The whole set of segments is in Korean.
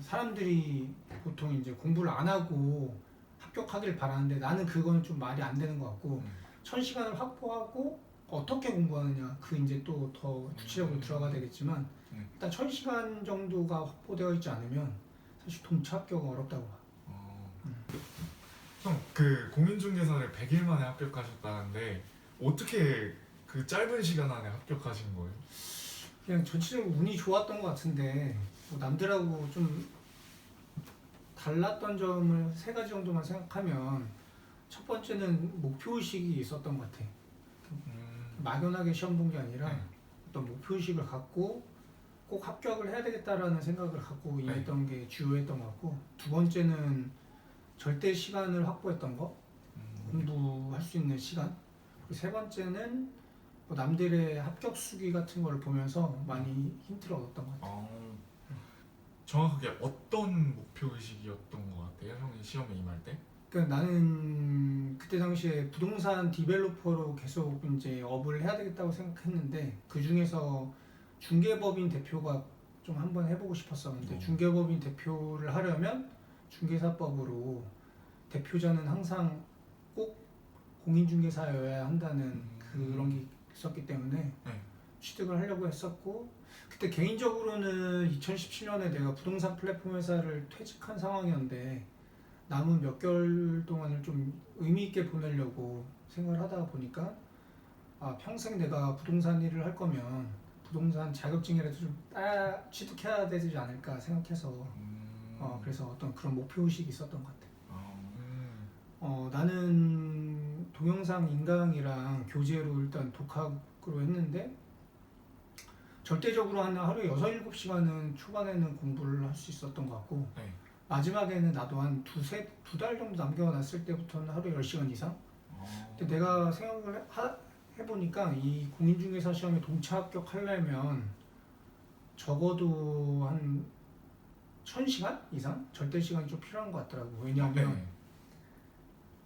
사람들이 보통 이제 공부를 안 하고 합격하길 바라는데 나는 그건 좀 말이 안 되는 것 같고 1000시간을 확보하고 어떻게 공부하느냐 그 이제 또 더 구체적으로 들어가야 되겠지만 일단 1000시간 정도가 확보되어 있지 않으면 사실 동차 합격은 어렵다고 봐. 형, 그 공인중개사를 100일 만에 합격하셨다는데 어떻게 그 짧은 시간 안에 합격하신 거예요? 그냥 전체적으로 운이 좋았던 것 같은데 뭐 남들하고 좀 달랐던 점을 세 가지 정도만 생각하면 첫 번째는 목표의식이 있었던 것 같아. 막연하게 시험 본 게 아니라 어떤 목표의식을 갖고 꼭 합격을 해야 되겠다라는 생각을 갖고 임했던 게 주요했던 것 같고, 두 번째는 절대 시간을 확보했던 거, 공부할 수 있는 시간. 그리고 세 번째는 뭐 남들의 합격 수기 같은 거를 보면서 많이 힌트를 얻었던 것 같아요. 정확하게 어떤 목표의식이었던 것 같아요? 형이 시험에 임할 때? 그러니까 나는 그때 당시에 부동산 디벨로퍼로 계속 이제 업을 해야 되겠다고 생각했는데, 그 중에서 중개법인 대표가 좀 한번 해보고 싶었었는데, 중개법인 대표를 하려면 중개사법으로 대표자는 항상 꼭 공인중개사여야 한다는 그런 게 있었기 때문에 취득을 하려고 했었고, 그때 개인적으로는 2017년에 내가 부동산 플랫폼 회사를 퇴직한 상황이었는데 남은 몇 개월 동안을 좀 의미 있게 보내려고 생각을 하다 보니까 평생 내가 부동산 일을 할 거면 부동산 자격증이라도 좀 취득해야 되지 않을까 생각해서 그래서 어떤 그런 목표의식이 있었던 것 같아요. 나는 동영상 인강이랑 교재로 일단 독학으로 했는데 절대적으로 한 하루에 6, 7시간은 초반에는 공부를 할 수 있었던 것 같고, 마지막에는 나도 한 두 달 정도 남겨놨을 때부터는 하루에 10시간 이상? 근데 내가 생각을 해보니까 이 공인중개사 시험에 동차 합격하려면 적어도 한 1000시간 이상? 절대 시간이 좀 필요한 것 같더라고. 왜냐하면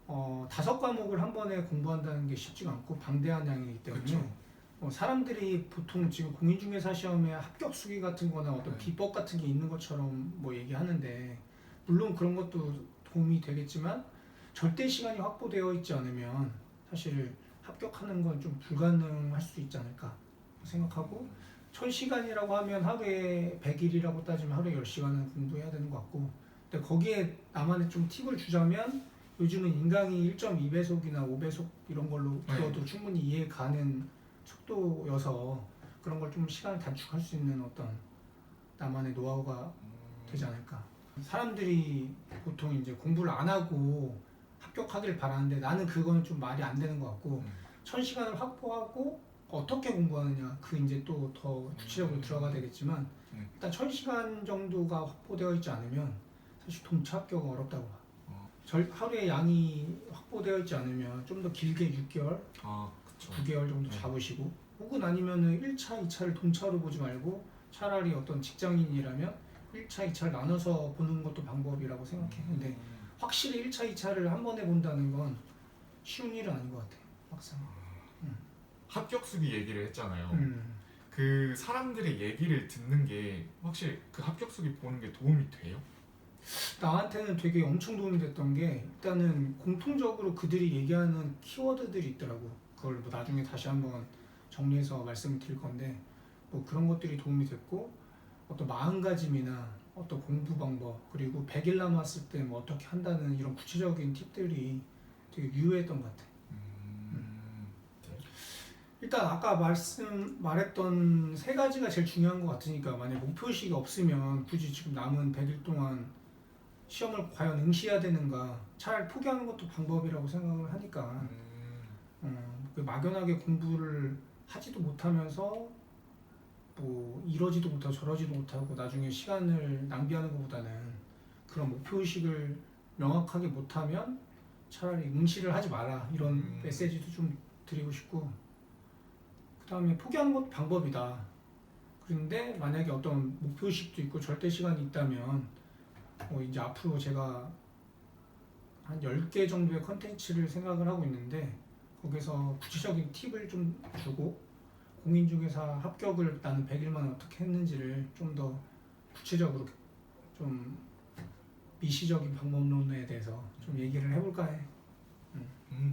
5과목을 한 번에 공부한다는 게 쉽지가 않고 방대한 양이기 때문에 사람들이 보통 지금 공인중개사 시험에 합격 수기 같은 거나 어떤 비법 같은 게 있는 것처럼 뭐 얘기하는데, 물론 그런 것도 도움이 되겠지만 절대 시간이 확보되어 있지 않으면 사실 합격하는 건 좀 불가능할 수 있지 않을까 생각하고, 1000시간이라고 하면 하루에 100일이라고 따지면 하루에 10시간은 공부해야 되는 것 같고, 근데 거기에 나만의 좀 팁을 주자면 요즘은 인강이 1.2배속이나 5배속 이런 걸로 들어도 충분히 이해 가는 속도여서 그런 걸 좀 시간을 단축할 수 있는 어떤 나만의 노하우가 되지 않을까. 사람들이 보통 이제 공부를 안 하고 합격하길 바라는데 나는 그건 좀 말이 안 되는 것 같고 1000시간을 확보하고 어떻게 공부하느냐 그 이제 또 더 구체적으로 들어가야 되겠지만 일단 1000시간 정도가 확보되어 있지 않으면 사실 동차 합격은 어렵다고 봐. 하루에 양이 확보되어 있지 않으면 좀 더 길게 6개월, 9개월 정도 잡으시고, 혹은 아니면은 1차, 2차를 동차로 보지 말고 차라리 어떤 직장인이라면 1차, 2차를 나눠서 보는 것도 방법이라고 생각해. 근데 확실히 1차, 2차를 한 번에 본다는 건 쉬운 일은 아닌 것 같아, 막상. 합격 수기 얘기를 했잖아요. 그 사람들의 얘기를 듣는 게 확실히 그 합격 수기 보는 게 도움이 돼요? 나한테는 되게 엄청 도움이 됐던 게, 일단은 공통적으로 그들이 얘기하는 키워드들이 있더라고. 그걸 뭐 나중에 다시 한번 정리해서 말씀을 드릴 건데, 뭐 그런 것들이 도움이 됐고, 어떤 마음가짐이나 어떤 공부 방법, 그리고 100일 남았을 때 뭐 어떻게 한다는 이런 구체적인 팁들이 되게 유효했던 것 같아. 일단 아까 말했던 세 가지가 제일 중요한 것 같으니까, 만약 목표의식이 없으면 굳이 지금 남은 100일 동안 시험을 과연 응시해야 되는가, 차라리 포기하는 것도 방법이라고 생각을 하니까 그 막연하게 공부를 하지도 못하면서 뭐 이러지도 못하고 저러지도 못하고 나중에 시간을 낭비하는 것보다는 그런 목표의식을 명확하게 못하면 차라리 응시를 하지 마라, 이런 메시지도 좀 드리고 싶고, 그 다음에 포기하는 것도 방법이다. 그런데 만약에 어떤 목표의식도 있고 절대 시간이 있다면 이제 앞으로 제가 한 10개 정도의 컨텐츠를 생각을 하고 있는데, 거기서 구체적인 팁을 좀 주고 공인중개사 합격을 나는 100일 만에 어떻게 했는지를 좀 더 구체적으로 좀 좀 미시적인 방법론에 대해서 좀 얘기를 해볼까 해.